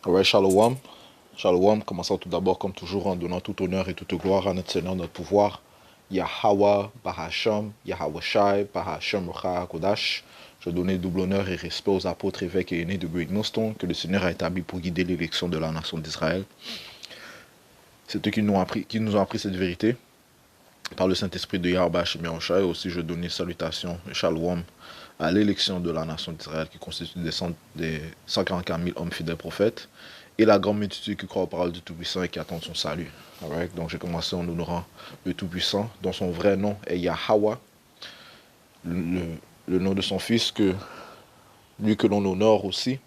Ouais, Shalom. Shalom, commençons tout d'abord, comme toujours, en donnant tout honneur et toute gloire à notre Seigneur, notre pouvoir. Yahweh, Bahasham, Yahweh Shai, Bahasham Rucha Kodash. Je donnais double honneur et respect aux apôtres, évêques et aînés de Great Millstone que le Seigneur a établi pour guider l'élection de la nation d'Israël. C'est eux qui nous ont appris cette vérité par le Saint-Esprit de Yahweh Shai. Et aussi, je donnais salutations et Shalom à l'élection de la nation d'Israël qui constitue des 144 000 hommes fidèles prophètes et la grande multitude qui croit aux paroles du Tout-Puissant et qui attend son salut. Right? Donc j'ai commencé en honorant le Tout-Puissant, dont son vrai nom est Yahweh, le nom de son fils, lui que l'on honore aussi,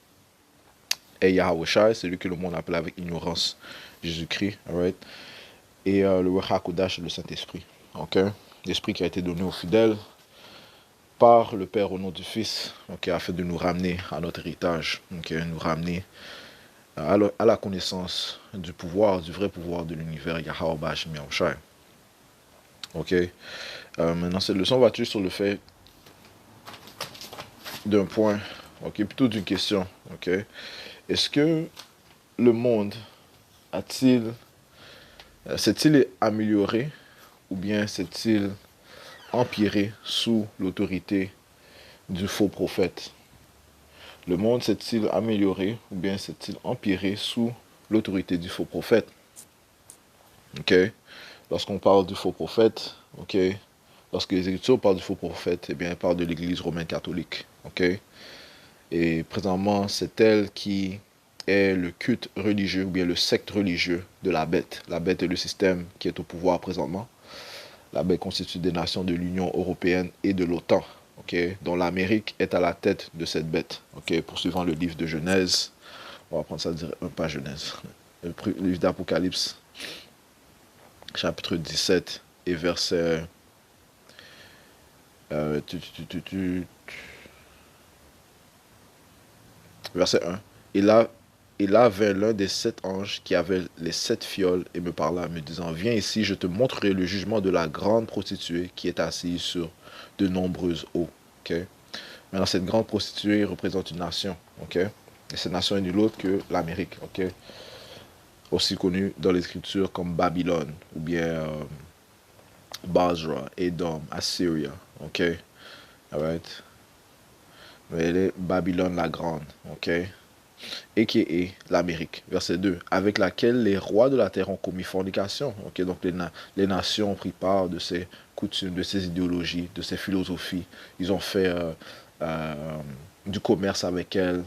est Yahweh Shai, c'est lui que le monde appelle avec ignorance Jésus-Christ. Right? Et le Ruach Kodash, le Saint-Esprit. Okay? L'Esprit qui a été donné aux fidèles par le Père au nom du Fils, afin de nous ramener à notre héritage, nous ramener à la connaissance du pouvoir, du vrai pouvoir de l'univers, Yahweh Bashim Yahushai. Maintenant, cette leçon va tuer sur le fait d'un point, plutôt d'une question. Est-ce que le monde s'est-il amélioré ou bien s'est-il empiré sous l'autorité du faux prophète? Le monde s'est-il amélioré ou bien s'est-il empiré sous l'autorité du faux prophète? Lorsqu'on parle du faux prophète, lorsque les Écritures parlent du faux prophète, eh bien, elles parlent de l'Église romaine catholique. Et présentement, c'est elle qui est le culte religieux ou bien le secte religieux de la bête. La bête est le système qui est au pouvoir présentement. La bête constitue des nations de l'Union européenne et de l'OTAN, dont l'Amérique est à la tête de cette bête. Poursuivant le livre de Genèse, on va prendre ça, pas Genèse, le livre d'Apocalypse, chapitre 17 et verset verset 1. Et là vint l'un des 7 anges qui avait les 7 fioles et me parla, me disant, viens ici, je te montrerai le jugement de la grande prostituée qui est assise sur de nombreuses eaux. Maintenant, cette grande prostituée représente une nation. Et cette nation est nulle autre que l'Amérique. Aussi connue dans l'écriture comme Babylone, ou bien Basra, Edom, Assyria. Alright. Mais elle est Babylone la grande. Et qui est l'Amérique. Verset 2. Avec laquelle les rois de la terre ont commis fornication. Donc les nations ont pris part de ces coutumes, de ces idéologies, de ces philosophies. Ils ont fait du commerce avec elles,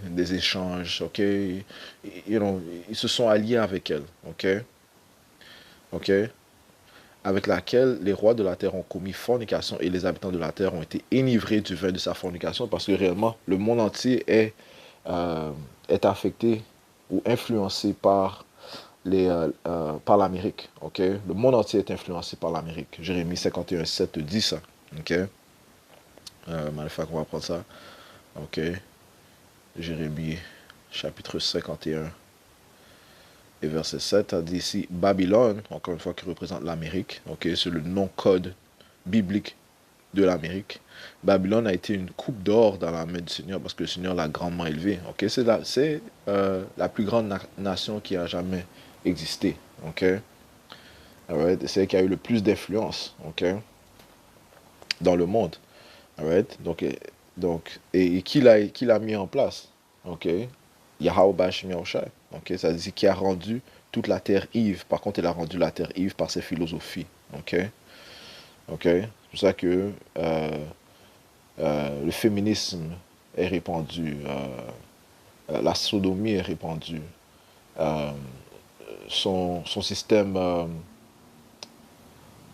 des échanges, ils se sont alliés avec elles, avec laquelle les rois de la terre ont commis fornication et les habitants de la terre ont été enivrés du vin de sa fornication, parce que réellement, le monde entier est affecté ou influencé par par l'Amérique. Le monde entier est influencé par l'Amérique. Jérémie 51,7 dit ça. Malfac, on va prendre ça. Jérémie chapitre 51 et verset 7 a dit ici Babylone, encore une fois qui représente l'Amérique. C'est le nom code biblique de l'Amérique. Babylone a été une coupe d'or dans la main du Seigneur parce que le Seigneur l'a grandement élevé. C'est la plus grande nation qui a jamais existé. C'est celle qui a eu le plus d'influence dans le monde. Et qui l'a mis en place? Yahweh Bashim Yahushai. Ça dit qui a rendu toute la terre ivre. Par contre, il a rendu la terre ivre par ses philosophies. C'est pour ça que le féminisme est répandu, la sodomie est répandue, son système,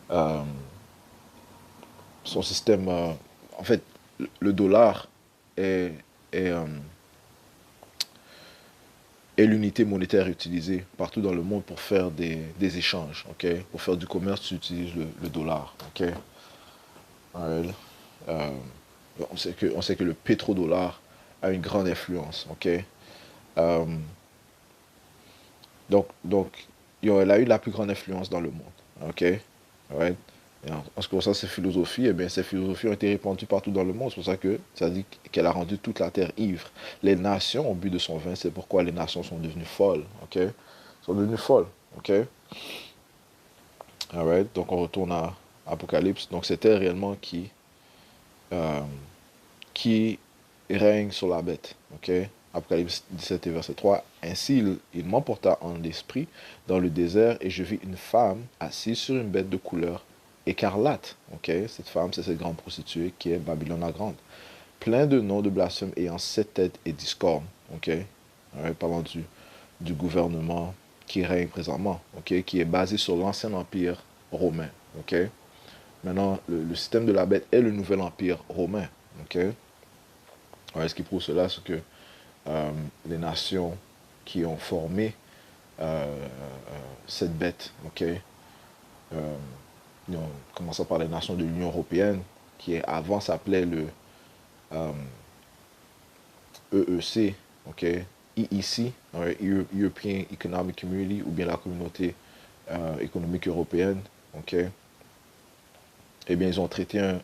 en fait, le dollar est l'unité monétaire utilisée partout dans le monde pour faire des échanges. Pour faire du commerce, tu utilises le dollar. On sait que le pétrodollar a une grande influence. Donc, elle a eu la plus grande influence dans le monde. Et en ce qui concerne ces philosophies, eh bien, ces philosophies ont été répandues partout dans le monde. C'est pour ça que ça dit qu'elle a rendu toute la terre ivre. Les nations ont bu de son vin. C'est pourquoi les nations sont devenues folles. OK? Sont devenues folles. OK? Alright? Donc, on retourne à Apocalypse. Donc, c'est elle réellement euh, qui règne sur la bête. OK? Apocalypse 17 et verset 3. Ainsi, il m'emporta en esprit dans le désert et je vis une femme assise sur une bête de couleur écarlate. OK? Cette femme, c'est cette grande prostituée qui est Babylone la Grande. Plein de noms de blasphème ayant 7 têtes et 10 cornes. OK? Alright? Parlant du gouvernement qui règne présentement. OK? Qui est basé sur l'ancien empire romain. OK? Maintenant, le système de la bête est le nouvel empire romain. OK? Ouais, ce qui prouve cela, c'est que les nations qui ont formé cette bête, ok, commençant par les nations de l'Union européenne, qui avant s'appelait le euh, EEC, ok, EEC, European Economic Community, ou bien la communauté économique européenne, ok, eh bien ils ont traité un-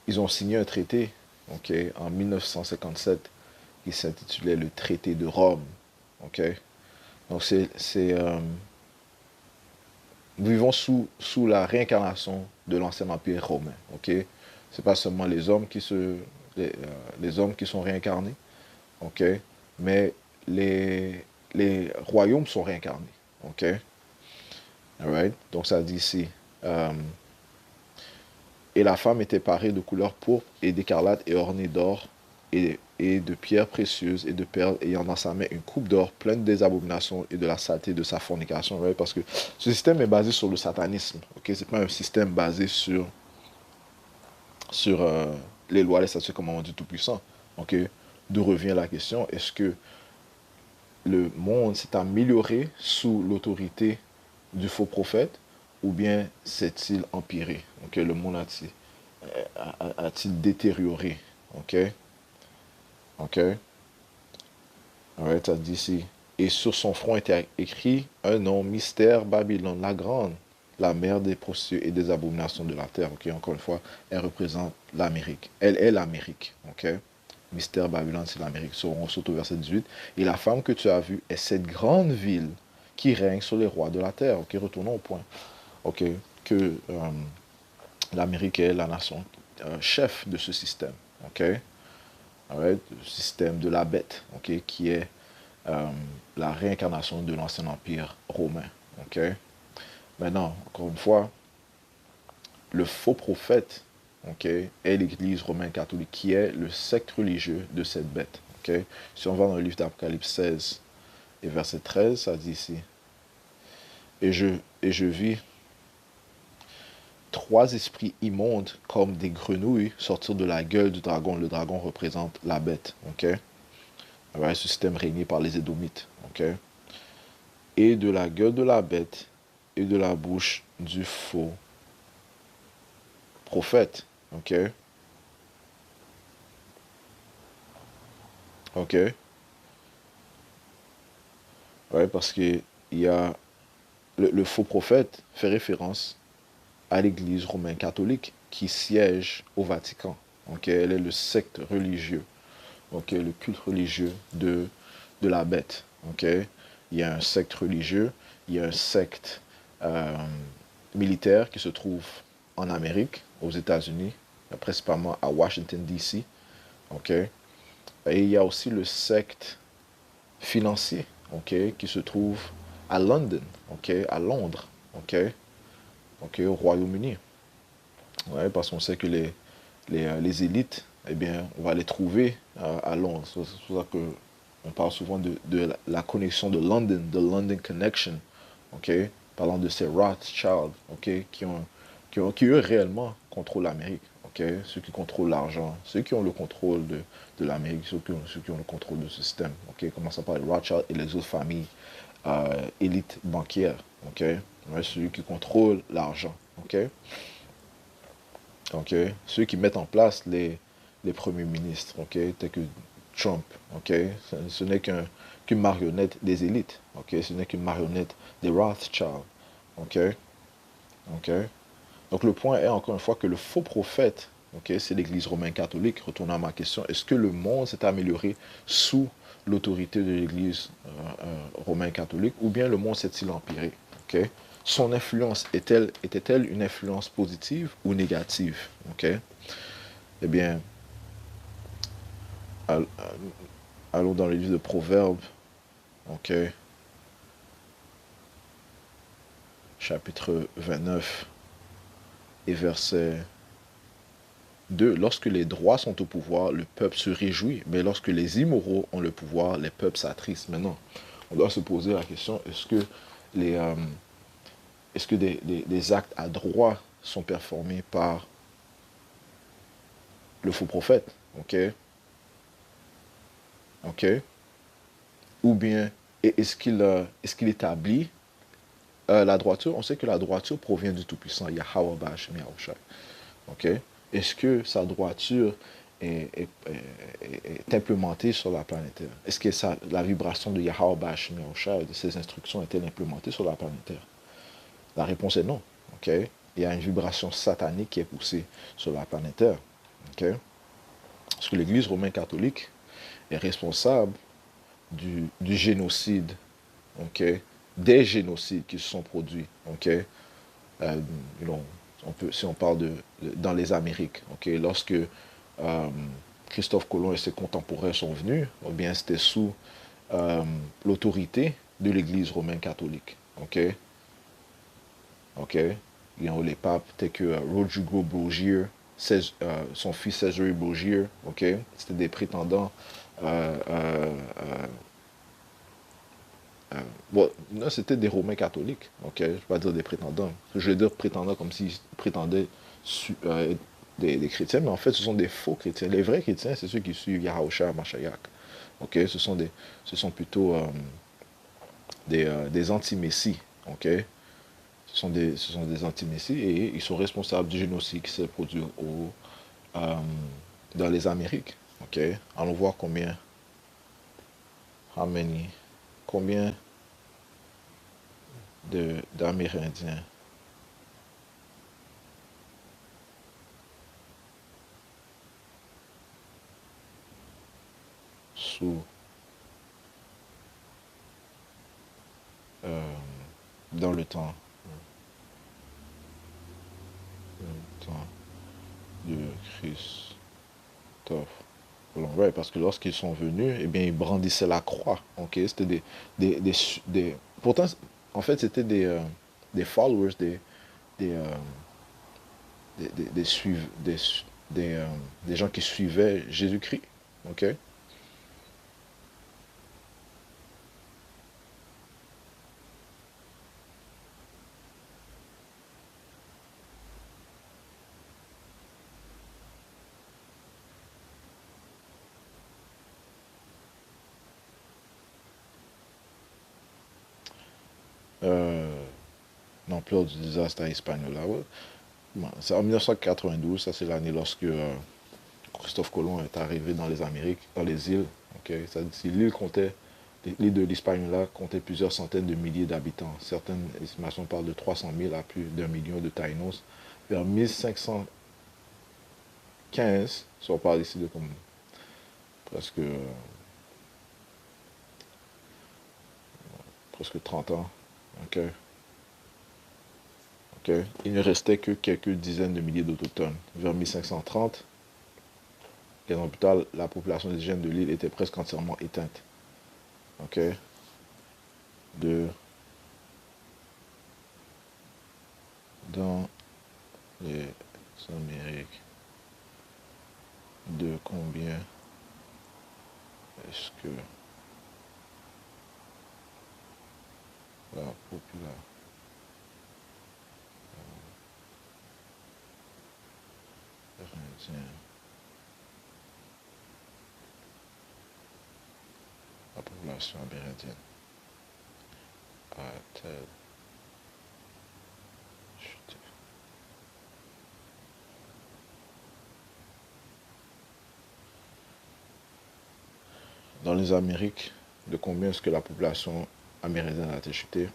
ils ont signé un traité, ok, en 1957 qui s'intitulait le traité de Rome, ok. Donc nous vivons sous la réincarnation de l'ancien empire romain, ok. C'est pas seulement les hommes qui sont réincarnés, ok, mais les, les royaumes sont réincarnés, ok. Alright. Donc ça dit ici. euh, Et la femme était parée de couleur pourpre et d'écarlate et ornée d'or et de pierres précieuses et de perles, ayant dans sa main une coupe d'or pleine des abominations et de la saleté de sa fornication. Right? Parce que ce système est basé sur le satanisme. Okay? Ce n'est pas un système basé sur les lois, les statuts, commandements du Tout-Puissant. Okay? D'où revient la question, est-ce que le monde s'est amélioré sous l'autorité du faux prophète ou bien s'est-il empiré? Okay? Le monde a-t-il détérioré? OK? OK? Alright, ça dit ici. Et sur son front était écrit un nom, mystère Babylone la grande, la mère des prostituées et des abominations de la terre. OK? Encore une fois, elle représente l'Amérique. Elle est l'Amérique. OK? Mystère Babylone, c'est l'Amérique. On saute au verset 18. Et la femme que tu as vue est cette grande ville qui règne sur les rois de la terre. OK? Retournons au point. OK? Que l'Amérique est la nation chef de ce système. OK? Alright? Le système de la bête, OK? Qui est euh, la réincarnation de l'ancien empire romain. OK? Maintenant, encore une fois, le faux prophète, OK, est l'Église romaine catholique, qui est le secte religieux de cette bête. OK? Si on va dans le livre d'Apocalypse 16 et verset 13, ça dit ici, et je vis 3 esprits immondes comme des grenouilles sortir de la gueule du dragon. Le dragon représente la bête. OK? Un système régné par les Édomites. OK? Et de la gueule de la bête et de la bouche du faux prophète. OK? OK? Ouais, parce que il y a le faux prophète fait référence à l'Église romaine catholique qui siège au Vatican. OK? Elle est le secte religieux. OK? Le culte religieux de la bête. OK? Il y a un secte religieux, il y a un secte euh, militaire qui se trouve en Amérique, aux États-Unis, principalement à Washington, D.C. OK? Et il y a aussi le secte financier, OK, qui se trouve à London, OK, à Londres, OK, OK, au Royaume-Uni. Ouais, parce qu'on sait que les élites, eh bien, on va les trouver à Londres. C'est pour ça que on parle souvent de la connexion de London, de London Connection, OK, parlant de ces Rothschild, OK, qui eux réellement contrôlent l'Amérique, OK, ceux qui contrôlent l'argent, ceux qui ont le contrôle de l'Amérique, ceux qui ont le contrôle de ce système, OK, commençant par les Rothschild et les autres familles élites bancaires, OK, ouais, ceux qui contrôlent l'argent, OK, OK, ceux qui mettent en place les premiers ministres, OK, tels que Trump, OK, ce n'est qu'une marionnette des élites, OK, ce n'est qu'une marionnette des Rothschild, OK, OK? Donc le point est encore une fois que le faux prophète, OK, c'est l'Église romaine catholique. Retournant à ma question, est-ce que le monde s'est amélioré sous l'autorité de l'Église romaine catholique ou bien le monde s'est-il empiré? OK? Son influence était-elle une influence positive ou négative? OK? Eh bien, allons dans le livre de Proverbes, OK, chapitre 29 et verset 2. Lorsque les droits sont au pouvoir, le peuple se réjouit, mais lorsque les immoraux ont le pouvoir, les peuples s'attristent. Maintenant, on doit se poser la question, les, euh, est-ce que des actes à droit sont performés par le faux prophète? OK? OK? Ou bien, est-ce qu'il établit la droiture? On sait que la droiture provient du Tout-Puissant, Yahweh Ba'ashem Yahushua. OK? Est-ce que sa droiture est implémentée sur la planète Terre? Est-ce que la vibration de Yahweh Ba'ashem Yahushua, de ses instructions, est-elle implémentée sur la planète Terre? La réponse est non. OK? Il y a une vibration satanique qui est poussée sur la planète Terre. OK? Parce que l'Église romaine catholique est responsable du génocide, OK? Des génocides qui se sont produits, OK? You know, si on parle dans les Amériques, OK? Lorsque Christophe Colomb et ses contemporains sont venus, ou bien c'était sous l'autorité de l'Église romaine catholique, OK? OK? Il y a les papes tels que Rodrigo Borgia, son fils César Borgia, OK? C'était des prétendants bon, non, c'était des Romains catholiques, ok? Je ne vais pas dire des prétendants. Je vais dire prétendants comme s'ils prétendaient être des chrétiens, mais en fait, ce sont des faux chrétiens. Les vrais chrétiens, c'est ceux qui suivent Yahusha Mashiach. Ok? Ce sont plutôt des anti-messies, ok? Ce sont des anti-messies et ils sont responsables du génocide qui s'est produit euh, dans les Amériques, ok? Allons voir combien d'Amérindiens sous euh, dans le temps de Christophe Colomb. Ouais, parce que lorsqu'ils sont venus, eh bien, ils brandissaient la croix. Ok, c'était pourtant, en fait, c'était des followers, des, euh, des, suiv- des gens qui suivaient Jésus-Christ. Ok. Euh, L'ampleur du désastre à Hispaniola. Ouais. Bon, c'est en 1992, ça c'est l'année lorsque Christophe Colomb est arrivé dans les Amériques, dans les îles. Okay? L'île de l'Hispaniola comptait plusieurs centaines de milliers d'habitants. Certaines estimations parlent de 300 000 à plus d'1 million de Taïnos. Vers 1515, si on parle ici de comme presque, presque 30 ans, okay? Okay? Il ne restait que quelques dizaines de milliers d'autochtones. Vers 1530, 15 ans plus tard, la population indigène de l'île était presque entièrement éteinte. Okay? De, dans les Amériques, de combien est-ce que la population amérindienne, la population amérindienne a-t-elle chuté? Dans les Amériques, de combien est-ce que la population amérindienne a-t-elle chuté?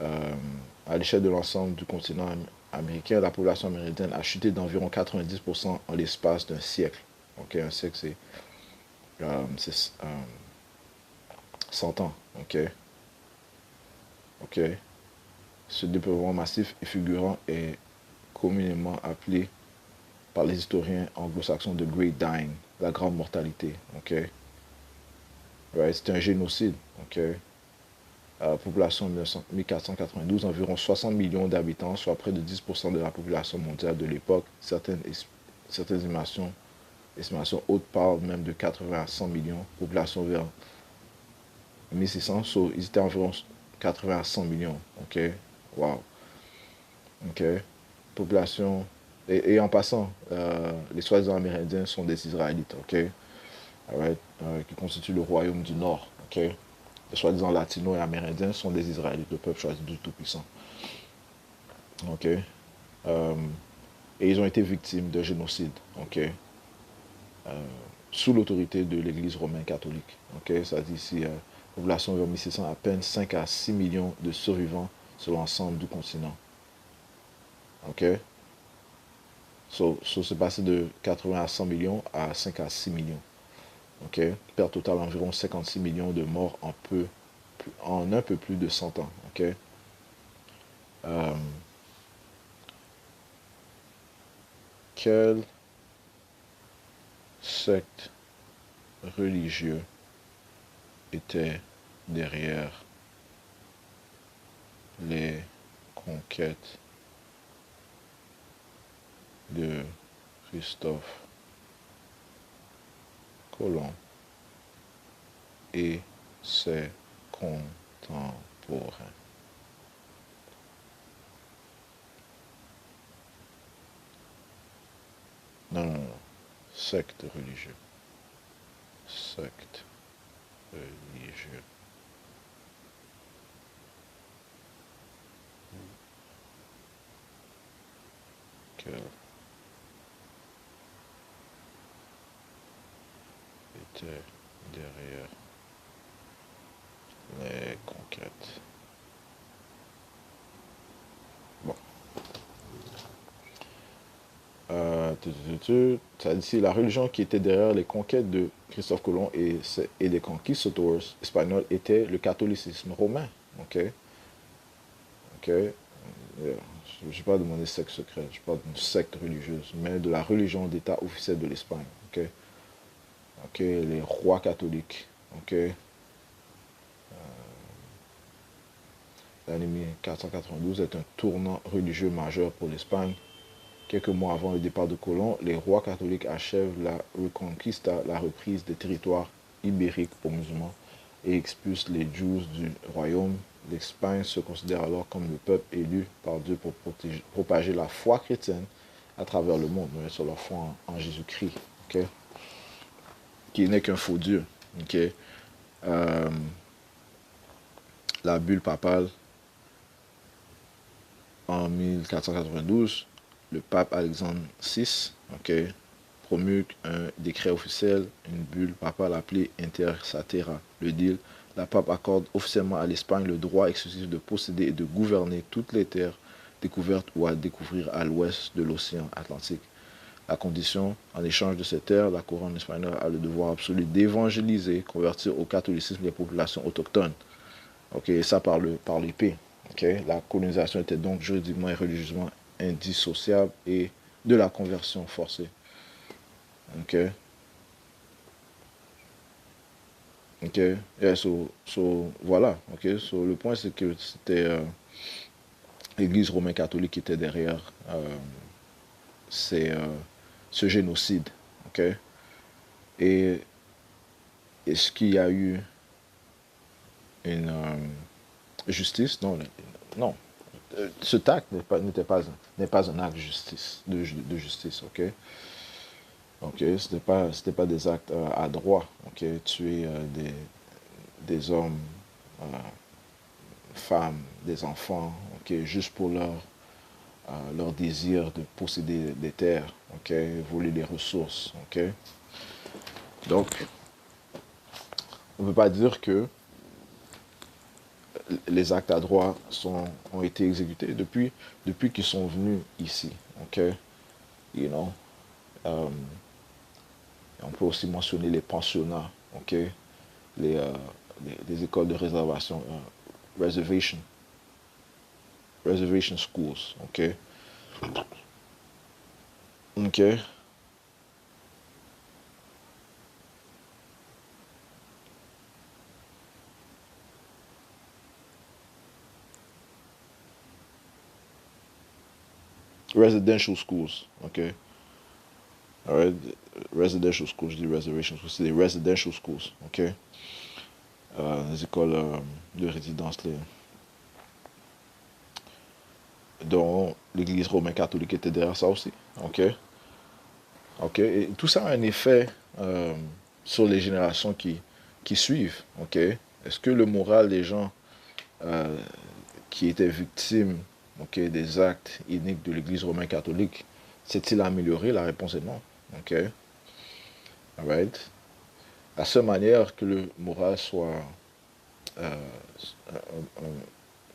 Euh, à l'échelle de l'ensemble du continent américain, la population amérindienne a chuté d'environ 90% en l'espace d'un siècle. Ok, un siècle, c'est 100 ans. Ok, ok. Ce dépeuplement massif et figurant est communément appelé par les historiens anglo-saxons de Great Dying, la grande mortalité. Ok, right? C'est un génocide. Ok, population en 1492, environ 60 millions d'habitants, soit près de 10% de la population mondiale de l'époque. Certaines estimations hautes parlent même de 80 à 100 millions. Population vers 1600, so, ils étaient environ 80 à 100 millions. Ok, wow. Ok, population. Et en passant, les soi-disant amérindiens sont des Israélites. Ok, right? Qui constituent le royaume du Nord. Ok, les soi-disant latinos et amérindiens sont des Israélites, le peuple choisi du Tout-Puissant. Ok, et ils ont été victimes de génocide. Ok, sous l'autorité de l'Église romaine catholique. Ok, ça dit ici, population vers 1600, à peine 5 à 6 millions de survivants sur l'ensemble du continent. Ok, c'est passé de 80 à 100 millions à 5 à 6 millions. Ok, perte totale environ 56 millions de morts en un peu plus de 100 ans. Ok, quel secte religieux était derrière les conquêtes de Christophe Colomb et ses contemporains? Non, non, non. Secte religieux. Secte religieux. Quelle était derrière les conquêtes? Bon. Ça dit ici, la religion qui était derrière les conquêtes de Christophe Colomb et des conquistadors espagnols était le catholicisme romain. Ok, ok. Je ne vais pas demander secte secrète, je parle d'une secte religieuse, mais de la religion d'État officielle de l'Espagne. Ok, ok. Les rois catholiques. Ok, l'année 1492 est un tournant religieux majeur pour l'Espagne. Quelques mois avant le départ de Colomb, les rois catholiques achèvent la Reconquista, la reprise des territoires ibériques aux musulmans, et expulsent les Juifs du royaume. L'Espagne se considère alors comme le peuple élu par Dieu pour propager la foi chrétienne à travers le monde, mais sur leur foi en Jésus-Christ, okay? Qui n'est qu'un faux Dieu. Okay? La bulle papale en 1492, le pape Alexandre VI, okay, promulgue un décret officiel, une bulle papale appelée Inter Satera. Le deal, la pape accorde officiellement à l'Espagne le droit exclusif de posséder et de gouverner toutes les terres découvertes ou à découvrir à l'ouest de l'océan Atlantique. À condition, en échange de ces terres, la couronne espagnole a le devoir absolu d'évangéliser, convertir au catholicisme les populations autochtones. Okay, ça par l'épée. Okay? La colonisation était donc juridiquement et religieusement indissociable et de la conversion forcée. Okay? Okay? Yeah, voilà. Okay? Le point, c'est que c'était l'Église romaine catholique qui était derrière ce génocide. Okay? Et est-ce qu'il y a eu une justice? Non. Non. Cet acte n'est pas un acte de justice. Ok? Ok, c'était pas des actes à droit. Ok, tuer des hommes, femmes, des enfants. Ok, juste pour leur désir de posséder des terres. Ok, voler les ressources. Ok, donc on ne peut pas dire que les actes à droit ont été exécutés depuis qu'ils sont venus ici. OK? You know? Euh, on peut aussi mentionner les pensionnats. OK? Les, euh, les écoles de réservation. Reservation. Reservation schools. OK? OK? Residential schools. OK? Alright? Residential schools, je dis reservation schools, c'est des residential schools. OK? Les écoles de résidence, dont l'Église romaine catholique était derrière ça aussi. OK? OK? Et tout ça a un effet sur les générations qui suivent. OK? Est-ce que le moral des gens euh, qui étaient victimes, OK, des actes iniques de l'Église romaine catholique s'est-il amélioré? La réponse est non. OK? Alright? La seule manière que le moral euh,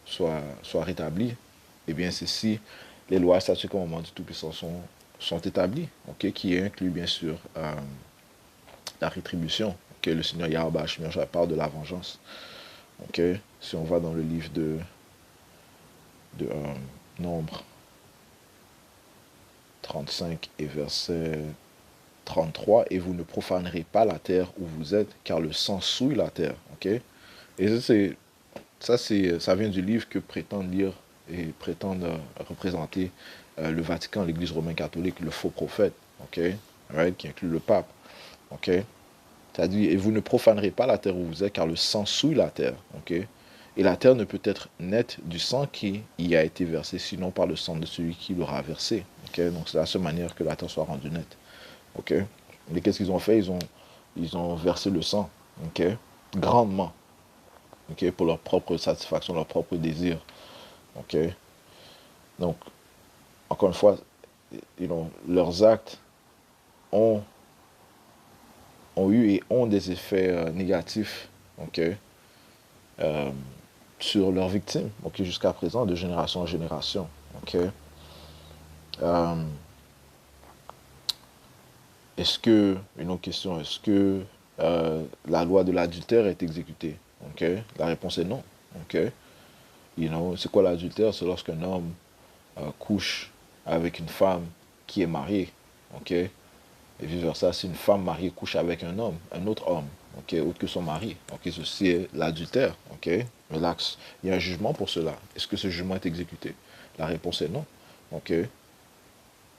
soit rétabli, eh bien, c'est si les lois et statuts commandements du Tout-Puissant sont établis, OK, qui inclut bien sûr la rétribution, que le Seigneur Yahweh Hashemir parle de la vengeance. OK, si on va dans le livre de Nombre 35 et verset 33, et vous ne profanerez pas la terre où vous êtes, car le sang souille la terre. OK, et ça vient du livre que prétendent lire et prétendent représenter le Vatican, l'Église romaine catholique, le faux prophète, OK, right, qui inclut le pape. OK, c'est-à-dire, et vous ne profanerez pas la terre où vous êtes, car le sang souille la terre. OK, et la terre ne peut être nette du sang qui y a été versé, sinon par le sang de celui qui l'aura versé. OK, donc c'est la seule manière que la terre soit rendue nette. OK, mais qu'est-ce qu'ils ont fait? Ils ont versé le sang. OK, grandement. OK, pour leur propre satisfaction, leur propre désir. OK, donc, encore une fois, leurs actes ont, ont eu et ont des effets négatifs, OK, euh, sur leurs victimes, OK, jusqu'à présent, de génération en génération. OK, euh, une autre question, est-ce que la loi de l'adultère est exécutée? OK, la réponse est non. OK, c'est quoi l'adultère? C'est lorsqu'un homme couche avec une femme qui est mariée. OK, et vice versa, si une femme mariée couche avec un autre homme, OK, autre que son mari, OK, ceci est l'adultère. OK, mais là, il y a un jugement pour cela. Est-ce que ce jugement est exécuté? La réponse est non. OK,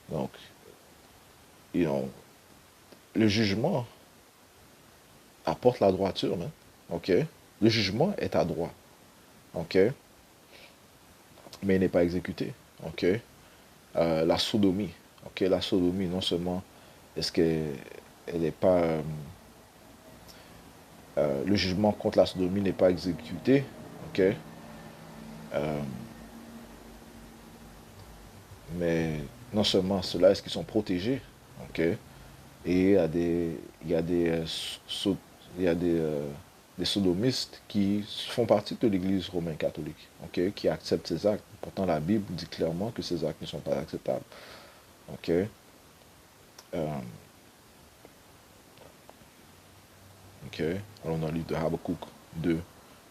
donc, le jugement apporte la droiture, hein? OK, le jugement est à droit. OK, mais il n'est pas exécuté. OK, la sodomie. OK, la sodomie, non seulement est-ce qu'elle n'est pas le jugement contre la sodomie n'est pas exécuté, OK, euh, mais non seulement cela, est-ce qu'ils sont protégés, OK, et il y a il y a des sodomistes qui font partie de l'Église romaine catholique, OK, qui acceptent ces actes. Pourtant, la Bible dit clairement que ces actes ne sont pas acceptables, OK. OK. Allons dans le livre de Habakkuk 2.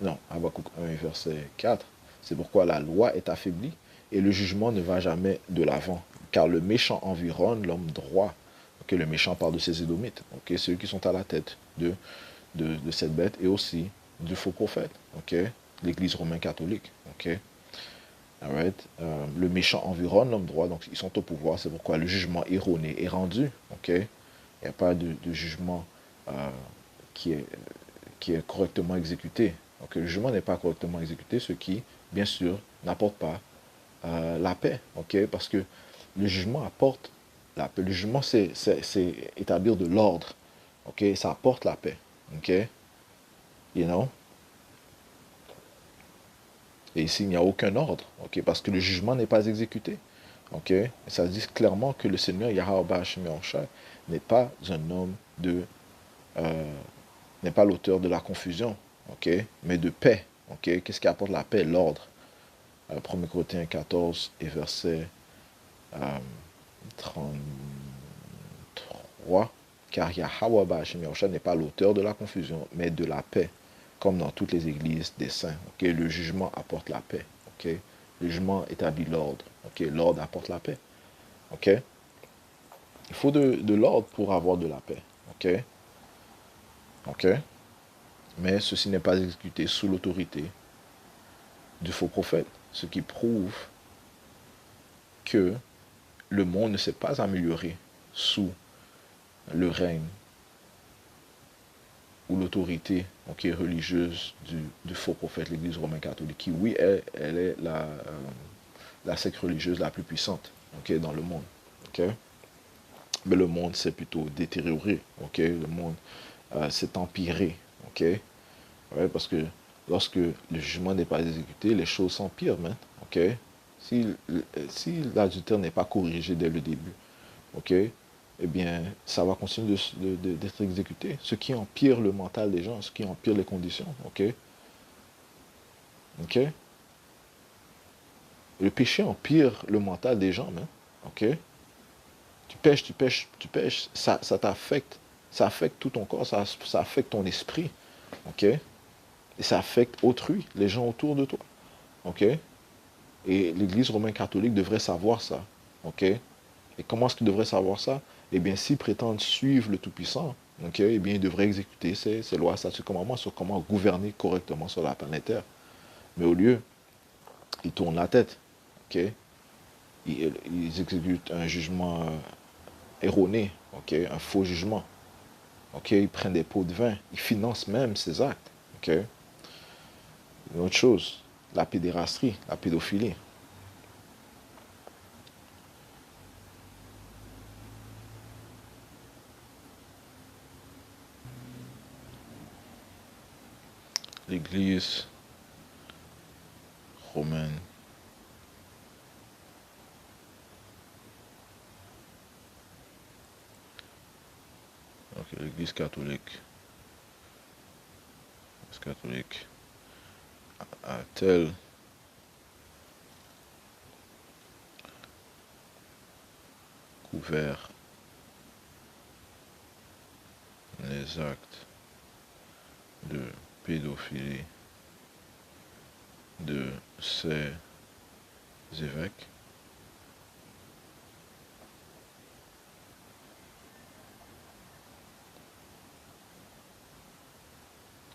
Non, Habakkuk 1, verset 4. C'est pourquoi la loi est affaiblie et le jugement ne va jamais de l'avant. Car le méchant environne l'homme droit. OK, le méchant parle de ces édomites. OK, ceux qui sont à la tête de cette bête et aussi du faux prophète. OK, l'Église romaine catholique. OK. Alright. Le méchant environne l'homme droit, donc ils sont au pouvoir. C'est pourquoi le jugement erroné est rendu. OK. Il n'y a pas de jugement qui est, qui est correctement exécuté. Donc le jugement n'est pas correctement exécuté, ce qui, bien sûr, n'apporte pas la paix. OK, parce que le jugement apporte la paix. Le jugement, c'est établir de l'ordre. OK, ça apporte la paix. OK, you know. Et ici, il n'y a aucun ordre. OK, parce que le jugement n'est pas exécuté. OK, et ça dit clairement que le Seigneur Yahweh Hashemir n'est pas un homme de n'est pas l'auteur de la confusion, OK, mais de paix, Ok, qu'est-ce qui apporte la paix? L'ordre. 1 Corinthiens 14 et verset 33. Car Yahweh Ba'ashem Yahushua n'est pas l'auteur de la confusion, mais de la paix, comme dans toutes les églises des saints. Ok, le jugement apporte la paix. Ok, le jugement établit l'ordre. Ok, l'ordre apporte la paix. Ok, il faut de l'ordre pour avoir de la paix. Ok, ok, mais ceci n'est pas exécuté sous l'autorité du faux prophète, ce qui prouve que le monde ne s'est pas amélioré sous le règne ou l'autorité religieuse du faux prophète, l'Église romaine catholique, qui, oui, elle est la secte religieuse la plus puissante dans le monde. Mais le monde s'est plutôt détérioré. Le monde s'est empiré. Ouais, parce que lorsque le jugement n'est pas exécuté, les choses s'empirent. Si, si l'adultère n'est pas corrigé dès le début, eh bien, ça va continuer d'être exécuté. Ce qui empire le mental des gens, ce qui empire les conditions. Le péché empire le mental des gens. Tu pêches, tu pêches, tu pêches, ça t'affecte. Ça affecte tout ton corps, ça affecte ton esprit. Et ça affecte autrui, les gens autour de toi. Et l'Église romaine catholique devrait savoir ça. Et comment est-ce qu'il devrait savoir ça? Eh bien, s'ils prétendent suivre le Tout-Puissant, eh bien, ils devraient exécuter ces lois, statuts, commandements sur comment gouverner correctement sur la planète Terre. Mais au lieu, ils tournent la tête. Ils exécutent un jugement erroné, un faux jugement. Ils prennent des pots de vin, ils financent même ces actes. Une autre chose, la pédérastie, la pédophilie. L'Église romaine l'Église catholique a-t-elle couvert les actes de pédophilie de ces évêques?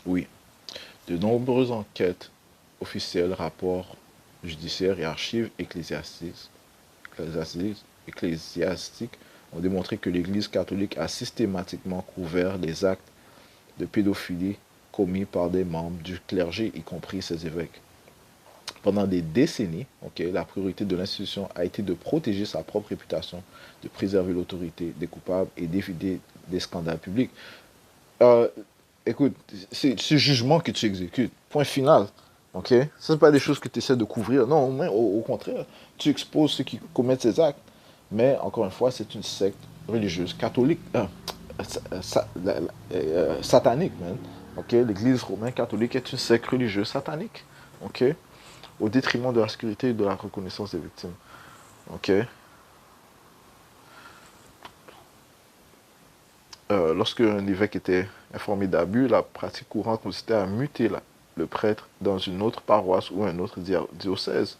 Oui. De nombreuses enquêtes officielles, rapports judiciaires et archives ecclésiastiques ont démontré que l'Église catholique a systématiquement couvert les actes de pédophilie commis par des membres du clergé, y compris ses évêques. Pendant des décennies, la priorité de l'institution a été de protéger sa propre réputation, de préserver l'autorité des coupables et d'éviter des scandales publics. Écoute, c'est ce jugement que tu exécutes. Point final. Ce n'est pas des choses que tu essaies de couvrir. Non, au contraire, tu exposes ceux qui commettent ces actes. Mais, encore une fois, c'est une secte religieuse catholique, satanique, man. L'Église romaine catholique est une secte religieuse satanique. Au détriment de la sécurité et de la reconnaissance des victimes. Lorsque un évêque était informé d'abus, la pratique courante consistait à muter le prêtre dans une autre paroisse ou un autre diocèse.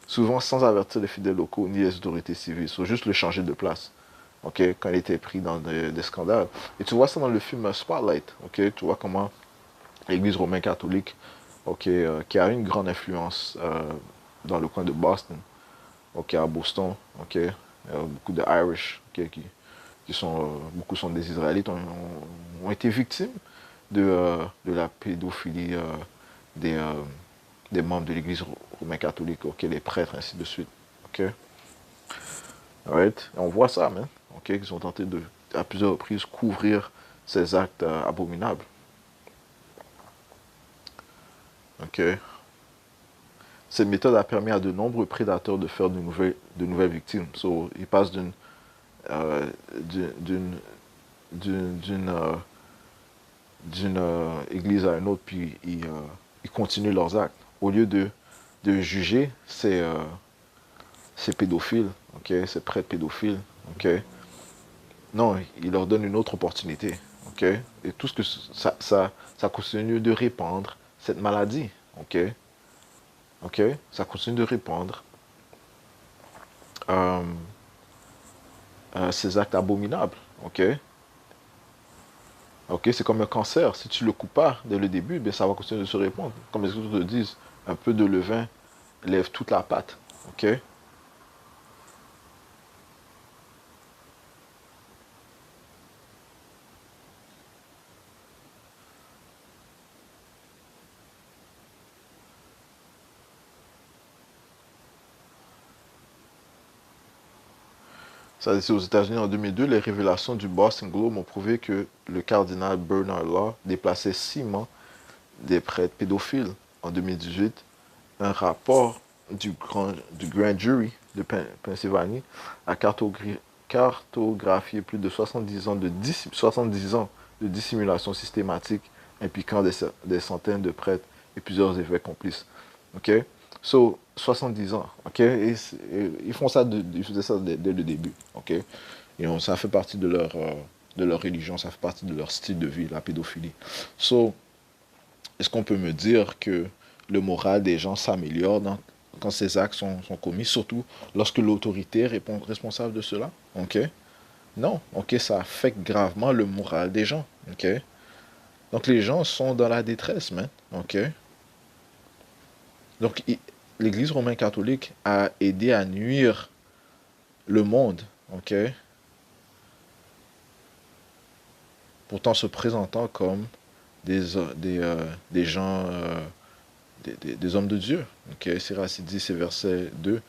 Souvent sans avertir les fidèles locaux ni les autorités civiles. Il faut juste le changer de place. Quand il était pris dans des scandales. Et tu vois ça dans le film Spotlight. Tu vois comment l'Église romaine catholique, qui a une grande influence dans le coin de Boston, à Boston, beaucoup de Irish, beaucoup sont des Israélites, ont été victimes de la pédophilie des membres de l'Église romaine catholique, les prêtres, ainsi de suite. Right? Et on voit ça, man. Ils ont tenté à plusieurs reprises couvrir ces actes abominables. Cette méthode a permis à de nombreux prédateurs de faire de nouvelles victimes. Ils passent d'une d'une église à une autre, puis ils continuent leurs actes. Au lieu de juger ces pédophiles, ok, ces prêtres pédophiles, ok, non, ils leur donnent une autre opportunité, ok, et tout ce que ça continue de répandre cette maladie, ok, ok, ça continue de répandre euh, ces actes abominables, ok. Ok, c'est comme un cancer. Si tu ne le coupes pas dès le début, ben, ça va continuer de se répandre. Comme les autres te disent, un peu de levain lève toute la pâte. Ok? Ça, c'est aux États-Unis en 2002, les révélations du Boston Globe ont prouvé que le cardinal Bernard Law déplaçait ciment des prêtres pédophiles. En 2018, un rapport du grand jury de Pennsylvanie a cartographié plus de 70 ans de dissimulation systématique impliquant des centaines de prêtres et plusieurs évêques complices. OK? So, 70 ans. OK? Et ils font ça, ils faisaient ça dès le début. OK? Et ça fait partie de leur religion, ça fait partie de leur style de vie, la pédophilie. So, est-ce qu'on peut me dire que le moral des gens s'améliore quand ces actes sont commis, surtout lorsque l'autorité est responsable de cela? OK? Non. OK, ça affecte gravement le moral des gens. OK? Donc les gens sont dans la détresse, man. OK? Donc l'Église romaine catholique a aidé à nuire le monde. OK? Pourtant se présentant comme des gens, des hommes de Dieu. OK? Sirach dit, c'est verset 2.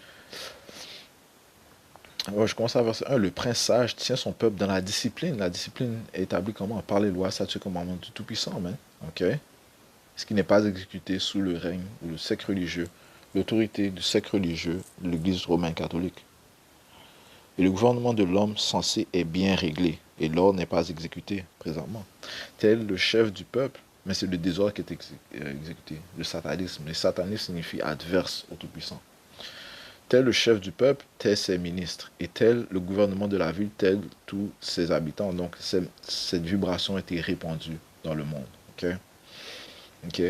Ouais, je commence à verset 1. Le prince sage tient son peuple dans la discipline. La discipline est établie comment? Par les lois, statuts, commandements du Tout-Puissant, man. OK? Ce qui n'est pas exécuté sous le règne ou le secte religieux, l'autorité du secte religieux de l'Église romaine catholique. Et le gouvernement de l'homme censé est bien réglé, et l'ordre n'est pas exécuté présentement. Tel le chef du peuple, mais c'est le désordre qui est exécuté, le satanisme. Le satanisme signifie adverse au Tout-Puissant. Tel le chef du peuple, tel ses ministres, et tel le gouvernement de la ville, tel tous ses habitants. Donc cette vibration a été répandue dans le monde. Ok, ok.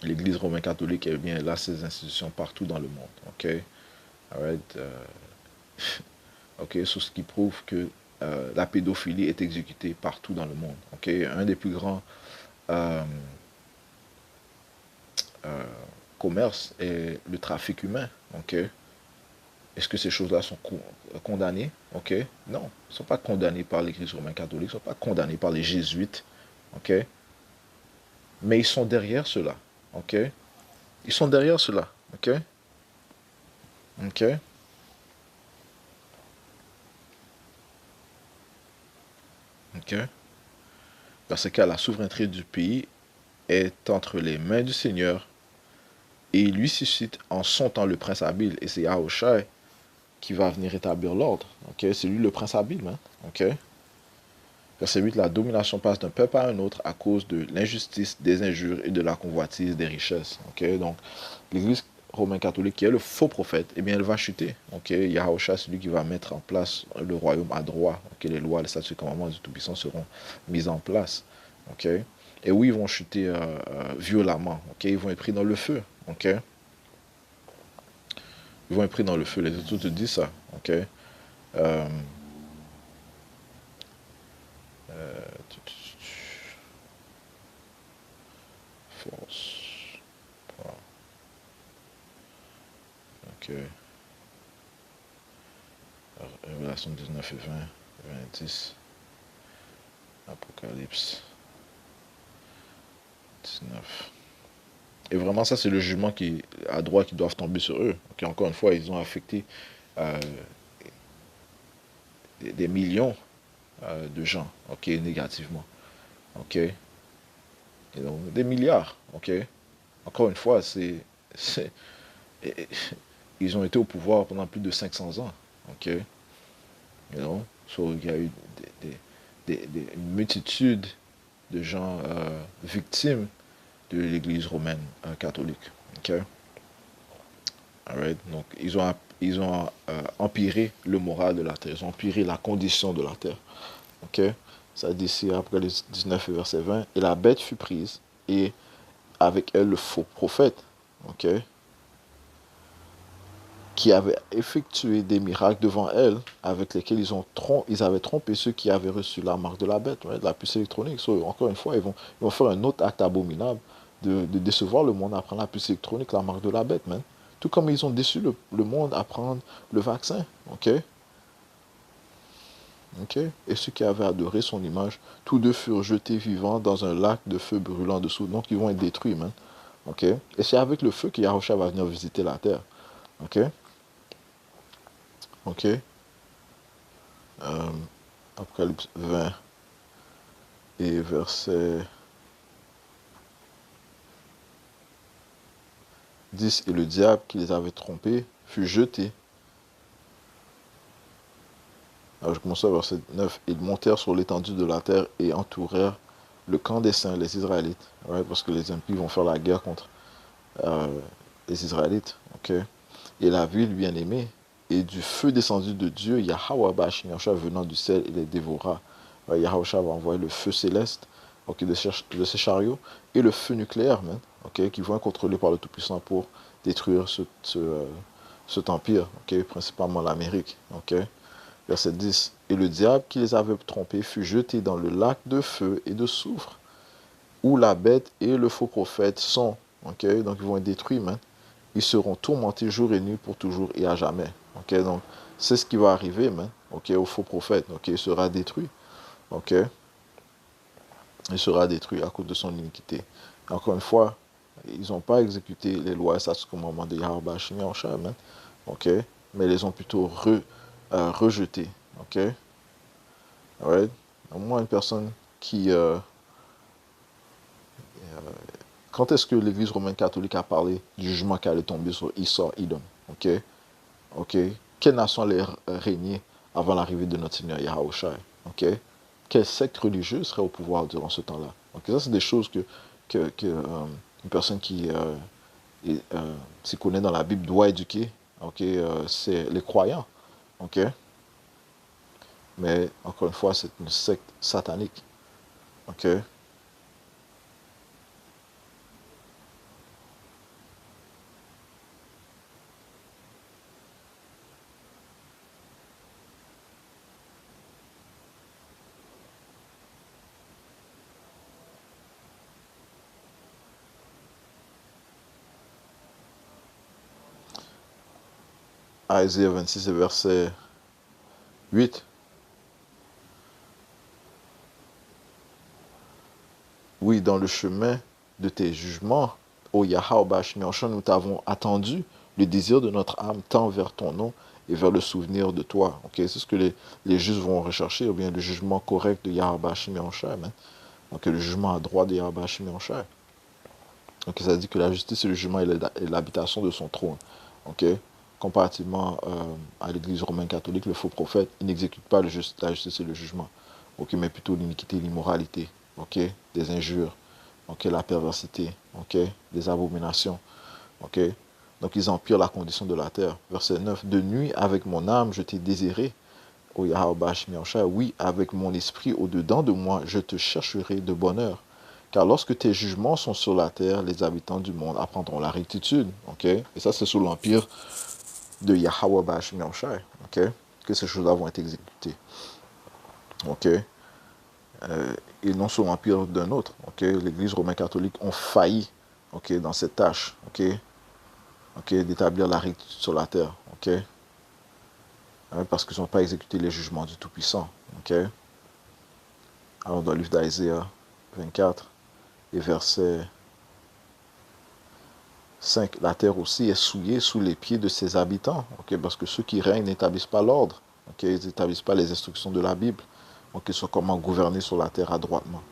L'Église romaine catholique, eh bien, elle a ses institutions partout dans le monde. Ok, alright. Ok, sur ce qui prouve que la pédophilie est exécutée partout dans le monde. Ok, un des plus grands euh, euh, commerces est le trafic humain. Ok, est-ce que ces choses-là sont condamnées? Ok, non, ils ne sont pas condamnés par l'Église romaine catholique, ils ne sont pas condamnés par les jésuites. Ok, mais ils sont derrière cela. Ok, ils sont derrière cela. Ok, ok, ok. Parce que la souveraineté du pays est entre les mains du Seigneur et il lui suscite en son temps le prince habile. Et c'est Yahushua qui va venir établir l'ordre. Ok, c'est lui le prince habile. Hein? Ok. Verset 8, la domination passe d'un peuple à un autre à cause de l'injustice, des injures et de la convoitise des richesses. Ok, donc l'Église romaine catholique, qui est le faux prophète, eh bien, elle va chuter. Ok, Yahushua, c'est lui qui va mettre en place le royaume à droit. Ok, les lois, les statuts, les commandements du Tout-Puissant seront mis en place. Ok, et oui, ils vont chuter violemment. Ok, ils vont être pris dans le feu. Ok, ils vont être pris dans le feu. Les autres te disent ça. Ok, euh, force. Ok. Révélation 19 et 20, 20, Apocalypse 19. Et vraiment, ça, c'est le jugement à droit qui doivent tomber sur eux. Okay, encore une fois, ils ont affecté euh, des millions de gens, ok, négativement. Ok, et donc, des milliards, ok. Encore une fois, ils ont été au pouvoir pendant plus de 500 ans, ok. You know? So, il y a eu une multitude de gens victimes de l'Église romaine catholique. Ok? Alright? Donc, ils ont empiré le moral de la terre, ils ont empiré la condition de la terre. Ok? Ça dit ici, après le 19 verset 20, et la bête fut prise, et avec elle le faux prophète, ok, qui avait effectué des miracles devant elle, avec lesquels ils avaient trompé ceux qui avaient reçu la marque de la bête, de la puce électronique. So, encore une fois, ils vont faire un autre acte abominable de décevoir le monde à prendre la puce électronique, la marque de la bête, man. Tout comme ils ont déçu le monde à prendre le vaccin, ok? Ok. Et ceux qui avaient adoré son image, tous deux furent jetés vivants dans un lac de feu brûlant dessous. Donc, ils vont être détruits, man. Ok. Et c'est avec le feu que Yahusha va venir visiter la terre. Ok. Ok. Euh, Apocalypse 20 et verset 10. Et le diable qui les avait trompés fut jeté. Alors, je commence au verset 9. Ils montèrent sur l'étendue de la terre et entourèrent le camp des saints, les Israélites. Ouais, parce que les impies vont faire la guerre contre euh, les Israélites. Ok. Et la ville bien-aimée, et du feu descendu de Dieu, Yahweh Bashim Yahusha venant du ciel, il les dévora. Yahusha va envoyer le feu céleste, ok, de ses chariots, et le feu nucléaire, man, ok, qui vont être contrôlés par le Tout-Puissant pour détruire cet empire, ok, principalement l'Amérique. Ok. Verset 10. Et le diable qui les avait trompés fut jeté dans le lac de feu et de soufre, où la bête et le faux prophète sont. Ok. Donc ils vont être détruits, man. Ils seront tourmentés jour et nuit pour toujours et à jamais. Ok, donc c'est ce qui va arriver, man. Ok, au faux prophète. Ok, il sera détruit. Ok, il sera détruit à cause de son iniquité. Encore une fois, ils n'ont pas exécuté les lois et statuts commandements de Yahweh Shemi Yahushua, man. Ok, mais ils les ont plutôt rejetés. Ok, alright. Moi, une personne qui quand est-ce que l'Église romaine catholique a parlé du jugement qui allait tomber sur Esau, Edom? Ok, ok. Quelle nation allait régner avant l'arrivée de notre Seigneur Yahushua? Ok. Quelle secte religieuse serait au pouvoir durant ce temps-là? Ok, ça c'est des choses que une personne qui s'y connaît dans la Bible doit éduquer. Ok, c'est les croyants. Ok, mais encore une fois, c'est une secte satanique. Ok. Isaïe 26 verset 8. Oui, dans le chemin de tes jugements, ô Yahweh Bashmianshan, nous t'avons attendu. Le désir de notre âme tend vers ton nom et vers le souvenir de toi. Ok, c'est ce que les juges vont rechercher, ou bien le jugement correct de Yahweh Bashmianshan. Donc le jugement à droit de Yahweh Bashmianshan. Donc ça dit que la justice et le jugement est l'habitation de son trône. Ok, comparativement à l'Église romaine catholique, le faux prophète, il n'exécute pas la justice et le jugement. Ok, mais plutôt l'iniquité, l'immoralité. Ok, des injures. Ok, la perversité. Ok, des abominations. Ok, donc ils empirent la condition de la terre. Verset 9. De nuit, avec mon âme, je t'ai désiré. O Yahweh Shmiyansha, oui, avec mon esprit au-dedans de moi, je te chercherai de bonheur. Car lorsque tes jugements sont sur la terre, les habitants du monde apprendront la rectitude. Ok, et ça, c'est sous l'empire de Yahweh Shmiyansha. Ok, que ces choses-là vont être exécutées. Ok, et non sous l'empire d'un autre. Ok, l'Église romaine catholique ont failli, ok, dans cette tâche. Ok, ok, d'établir la rectitude sur la terre. Ok, parce qu'ils n'ont pas exécuté les jugements du Tout-Puissant. Ok. Alors dans le livre d'Isaïe 24 et verset 5, la terre aussi est souillée sous les pieds de ses habitants, ok, parce que ceux qui règnent n'établissent pas l'ordre, ok, ils n'établissent pas les instructions de la Bible, donc ils sont comment gouverner sur la terre adroitement.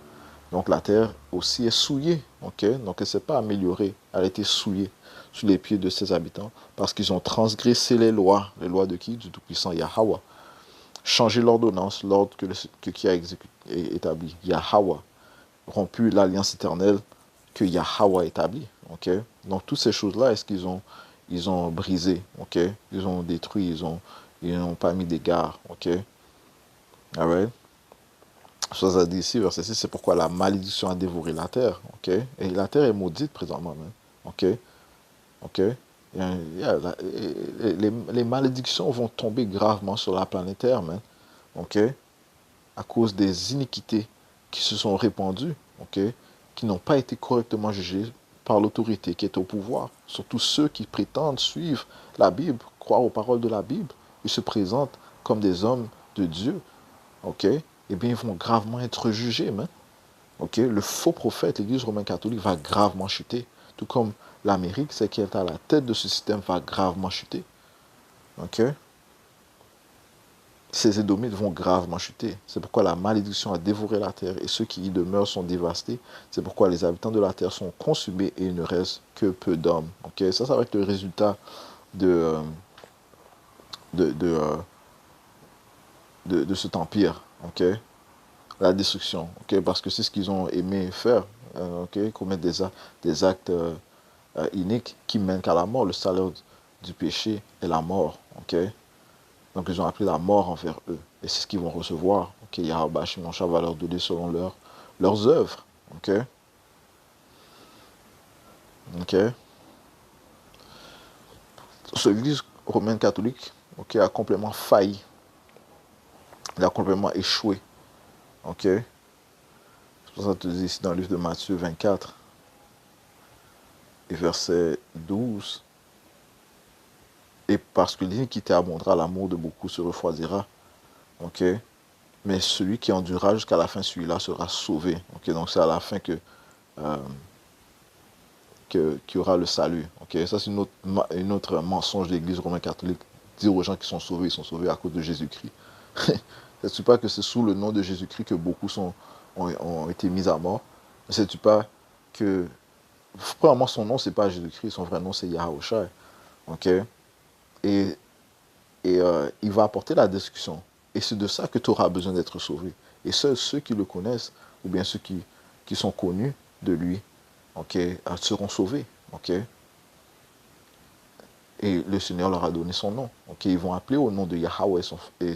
Donc la terre aussi est souillée, ok, donc elle ne s'est pas améliorée, elle a été souillée sous les pieds de ses habitants, parce qu'ils ont transgressé les lois de qui? Du Tout-Puissant Yahweh. Changer l'ordonnance, l'ordre qui a établi Yahweh. rompu l'alliance éternelle que Yahweh a établie. Ok? Donc, toutes ces choses-là, est-ce ils ont brisé? Ok? Ils ont détruit, ils n'ont pas mis d'égard. Ok? Alright? Ça dit ici, verset 6, c'est pourquoi la malédiction a dévoré la terre. Ok? Et la terre est maudite présentement. Même. Ok? Ok? Les malédictions vont tomber gravement sur la planète Terre, man. Ok? À cause des iniquités qui se sont répandues, ok? Qui n'ont pas été correctement jugées par l'autorité qui est au pouvoir. Surtout ceux qui prétendent suivre la Bible, croire aux paroles de la Bible, ils se présentent comme des hommes de Dieu, ok? Eh bien, ils vont gravement être jugés, man. Ok? Le faux prophète, l'Église romaine catholique, va gravement chuter. Tout comme l'Amérique, celle qui est à la tête de ce système, va gravement chuter. Ok? Ces Édomites vont gravement chuter. C'est pourquoi la malédiction a dévoré la terre et ceux qui y demeurent sont dévastés. C'est pourquoi les habitants de la terre sont consumés et il ne reste que peu d'hommes. Ok? Ça va être le résultat de, euh, de, de, euh, de cet empire. Ok? La destruction. Ok? Parce que c'est ce qu'ils ont aimé faire. Ok? Commettre des actes iniques qui mènent qu'à la mort. Le salaire du péché est la mort. Ok? Donc ils ont appelé la mort envers eux. Et c'est ce qu'ils vont recevoir. Ok, Yahweh Shimonsha va leur donner selon leurs œuvres. Ok. Ok. L'Église romaine catholique, ok, a complètement failli. Elle a complètement échoué. Ok. C'est pour ça que je te dis ici dans le livre de Matthieu 24 et verset 12. Et parce que l'iniquité abondera, l'amour de beaucoup se refroidira. Ok. Mais celui qui endurera jusqu'à la fin, celui-là sera sauvé. Ok. Donc c'est à la fin que euh, qu'il y aura le salut. Okay? Ça, c'est une autre mensonge de l'Église romaine catholique. Dire aux gens qui sont sauvés, ils sont sauvés à cause de Jésus-Christ. Ne sais-tu pas que c'est sous le nom de Jésus-Christ que beaucoup ont été mis à mort? Ne sais-tu pas que, premièrement, son nom, c'est pas Jésus-Christ, son vrai nom, c'est Yahushua. Okay? Et, il va apporter la discussion. Et c'est de ça que tu auras besoin d'être sauvé. Et seuls ceux qui le connaissent, ou bien ceux qui sont connus de lui, okay, seront sauvés. Okay? Et le Seigneur leur a donné son nom. Okay? Ils vont appeler au nom de Yahweh et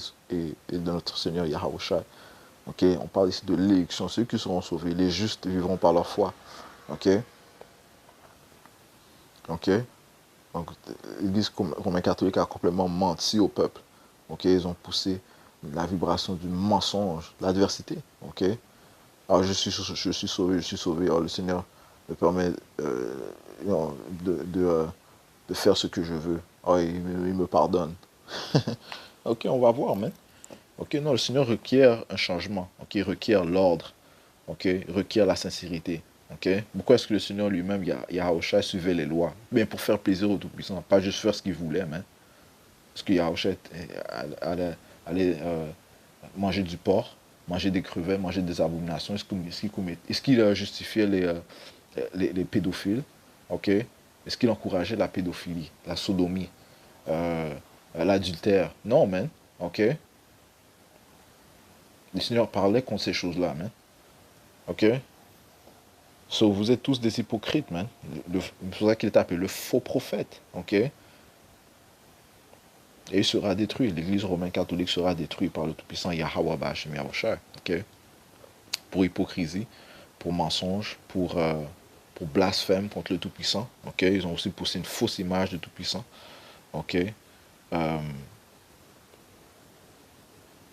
de notre Seigneur Yahushua. Okay? On parle ici de l'élection. Ceux qui seront sauvés, les justes vivront par leur foi. Okay? Okay? Donc, l'Église romaine catholique a complètement menti au peuple. Okay? Ils ont poussé la vibration du mensonge, l'adversité. Okay? Alors, je suis sauvé, je suis sauvé. Alors, le Seigneur me permet de faire ce que je veux. Alors, il me pardonne. Ok, on va voir, mais. Ok, non, le Seigneur requiert un changement. Ok, il requiert l'ordre. Ok, il requiert la sincérité. Ok, pourquoi est-ce que le Seigneur lui-même, Yahushua, suivait les lois? Bien pour faire plaisir au Tout-Puissant, pas juste faire ce qu'il voulait, mais. Parce que Yahushua allait manger du porc, manger des crevettes, manger des abominations. Est-ce qu'il justifiait les pédophiles? Ok, est-ce qu'il encourageait la pédophilie, la sodomie, euh, l'adultère? Non, man. Ok, le Seigneur parlait contre ces choses-là, man. Ok? So, vous êtes tous des hypocrites, man. C'est pour ça qu'il est appelé le faux prophète. Ok? Et il sera détruit. L'église romaine catholique sera détruite par le tout-puissant Yahweh Ba'ashem Yahushua. Ok? Pour hypocrisie, pour mensonge, pour blasphème contre le tout-puissant. Ok? Ils ont aussi poussé une fausse image de tout-puissant. Ok? Euh,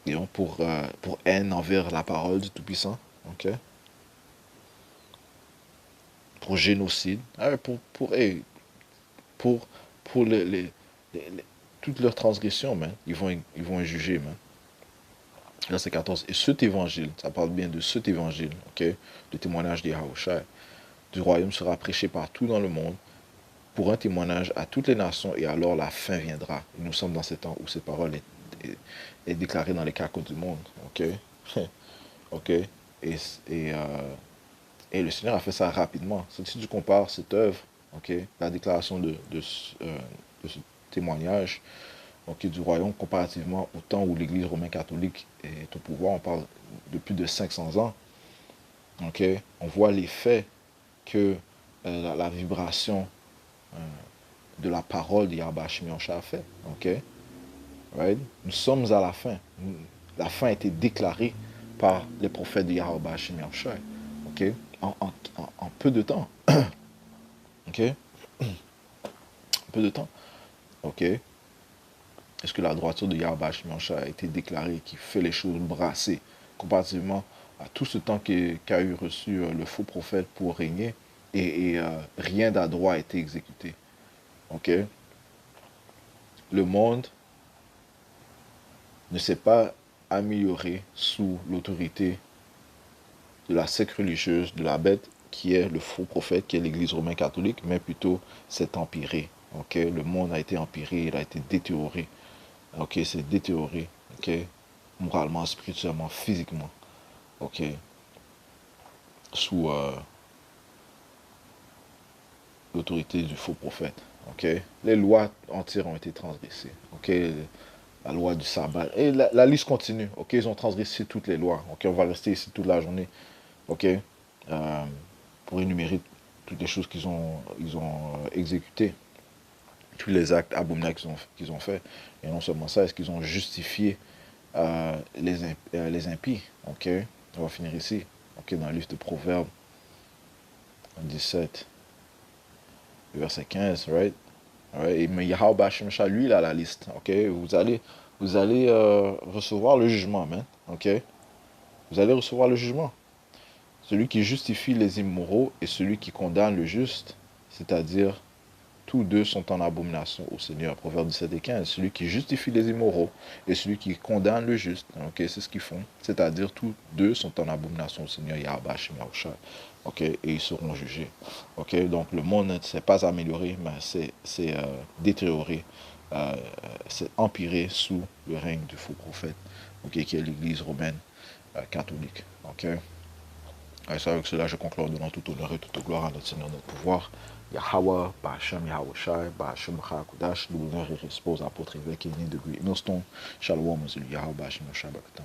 et pour haine envers la parole du tout-puissant. Ok? Pour génocide. Ah, pour, pour toutes leurs transgressions, man, ils vont être jugés, man. Verset 14. Et cet évangile, ça parle bien de cet évangile, ok, le témoignage de Yahushua, du royaume sera prêché partout dans le monde pour un témoignage à toutes les nations et alors la fin viendra. Et nous sommes dans ce temps où cette parole est déclarée dans les quatre coins du monde, ok, ok, et, et, euh, et le Seigneur a fait ça rapidement. Si tu compares cette œuvre, ok, la déclaration de ce témoignage, ok, du royaume comparativement au temps où l'Église romaine catholique est au pouvoir, on parle de plus de 500 ans, Ok, on voit l'effet que la vibration de la parole de Yahweh Hashem Yahushua a fait. Ok, right? Nous sommes à la fin. La fin a été déclarée par les prophètes de Yahweh Hashem Yahushua. Ok, en peu de temps. Ok, en peu de temps. Ok, est-ce que la droiture de Yahweh Hashem Yahushua a été déclarée, qui fait les choses brasser comparativement à tout ce temps qu'a eu reçu le faux prophète pour régner et rien d'adroit a été exécuté. Ok, le monde ne s'est pas amélioré sous l'autorité de la secte religieuse, de la bête, qui est le faux prophète, qui est l'Église romaine catholique, mais plutôt s'est empiré. Ok, le monde a été empiré, il a été détérioré. Ok, c'est détérioré. Ok, moralement, spirituellement, physiquement. Ok, sous l'autorité du faux prophète. Ok, les lois entières ont été transgressées. Ok, la loi du sabbat. Et la liste continue. Ok, ils ont transgressé toutes les lois. Ok, on va rester ici toute la journée. Ok, pour énumérer toutes les choses qu'ils ont exécutées, tous les actes abominables qu'ils ont fait. Et non seulement ça, est-ce qu'ils ont justifié les impies. Ok, on va finir ici. Ok, dans le livre de Proverbes 17, verset 15, right? Right? Mais Yahweh Hashem Shah, lui, il a la liste. Ok, vous allez recevoir le jugement, amen. Ok, vous allez recevoir le jugement. Celui qui justifie les immoraux et celui qui condamne le juste, c'est-à-dire tous deux sont en abomination au Seigneur. Proverbe 17 et 15. Celui qui justifie les immoraux et celui qui condamne le juste. Ok, c'est ce qu'ils font. C'est-à-dire tous deux sont en abomination au Seigneur Yahweh Hashem Yahushua. Ok, et ils seront jugés. Ok, donc le monde ne s'est pas amélioré, mais c'est détérioré, c'est empiré sous le règne du faux prophète. Ok, qui est l'Église romaine catholique. Ok. Et c'est avec cela je conclue en donnant tout honneur et toute gloire à notre Seigneur, notre pouvoir. Yahweh, Ba'Hashem, Yahweh Shai, Ba'Hashem, Chakudash, l'honneur et repose, apôtre, évêque et né de Grey Millstone. Shalom, Yahweh, Ba'Hashem, Shabbat.